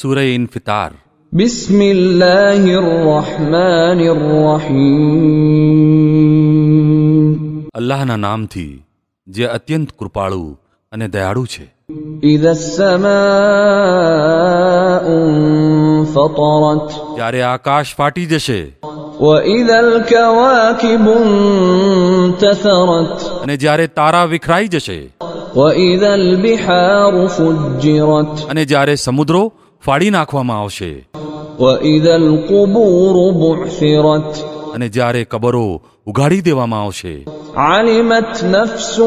સૂરહ ઇન્ફિતાર. બિસ્મિલ્લાહિર્રહમાનિર્રહીમ. અલ્લાહના નામથી જે અત્યંત કૃપાળુ અને દયાળુ છે. ઇધા સમાઉ ફતરત. ત્યારે આકાશ ફાટી જશે. વઇધલ કવાકિબુ ઇન્તસરત. અને જ્યારે તારા વિખરાઈ જશે. વઇધલ બિહારુ ફુજ્જિરત. અને જ્યારે સમુદ્રો ફાડી નાખવામાં આવશે. વઇધલ કુબૂરુ બુઅ્સિરત. અને જ્યારે કબરો ઉગાડી દેવામાં આવશે. علمت نفس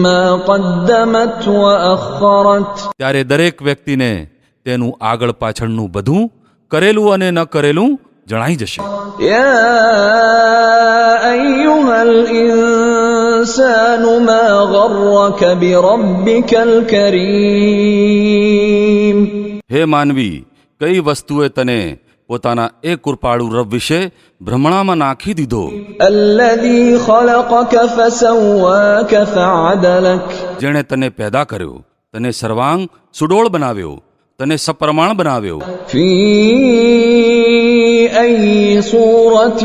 ما قدمت وأخرت. ત્યારે દરેક વ્યક્તિને તેનું આગળ પાછળનું બધું કરેલું અને ન કરેલું જણાઈ જશે. يا أيها الإنسان ما غرك بربك الكريم. હે માનવી, કઈ વસ્તુએ તને પોતાના એ કૃપાળુ રબ વિશે ભ્રમણામાં નાખી દીધો. الذي خلقك فسواك فعدلك. જેણે તને પેદા કર્યો, તને સર્વાંગ સુડોળ બનાવ્યો, તને સપ્રમાણ બનાવ્યો. في أي صورة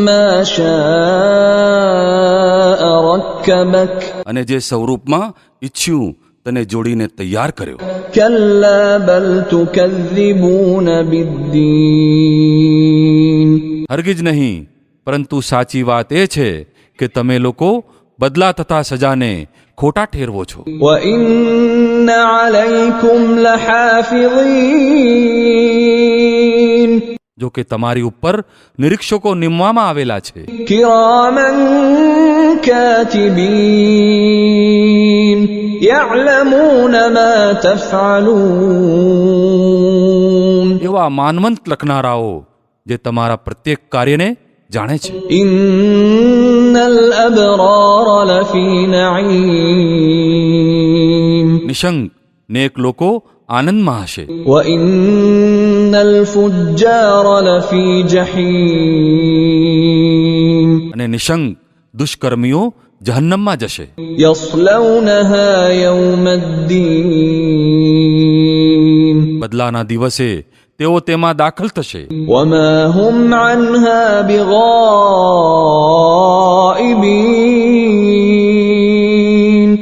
ما شاء ركبك. અને જે સ્વરૂપમાં ઈચ્છ્યું તને જોડીને તૈયાર કર્યો. كلا بل تكذبون بالدين. હરગિજ નહીં, પરંતુ સાચી વાત એ છે કે તમે લોકો બદલા તથા સજાને ખોટા ઠેરવો છો. وإن عليكم لحافظين. જો કે તમારી ઉપર નિરીક્ષકો નિમવામાં આવેલા છે. كراما كاتبين يعلمون ما تفعلون. એવા માનવંત લખનારાઓ જે તમારા પ્રત્યેક કાર્યને જાણે છે. إن الأبرار لفي نعيم. નિશંક નેક લોકો આનંદમાં હશે. وإن الفجار لفي جحيم. અને નિશંક દુષ્કર્મીઓ જહન્નમમાં જશે. يصلونها يوم الدين. બદલાના દિવસે તેઓ તેમાં દાખલ થશે. وما هم عنها بغائبين.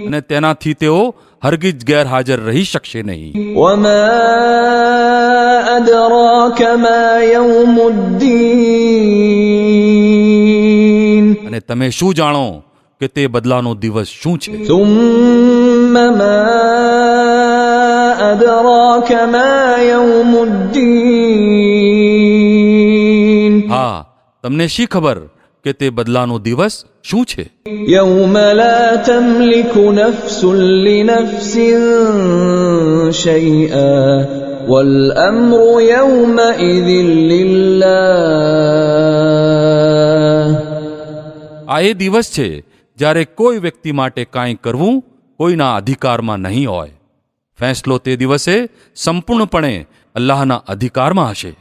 અને તેનાથી તેઓ હરગિજ ગેરહાજર રહી શકશે નહીં. وما أدراك ما يوم الدين. અને તમે શું જાણો કે તે બદલાનો દિવસ શું છે. ثم ما أدراك ما يوم الدين. હા, તમને શી ખબર કે તે બદલાનો દિવસ શું છે. يوم لا تملك نفس لنفس شيئا والأمر يومئذ لله. આ એ દિવસ છે જ્યારે કોઈ વ્યક્તિ માટે કાંઈ કરવું કોઈના અધિકારમાં નહીં હોય. ફેંસલો તે દિવસે સંપૂર્ણપણે અલ્લાહના અધિકારમાં હશે.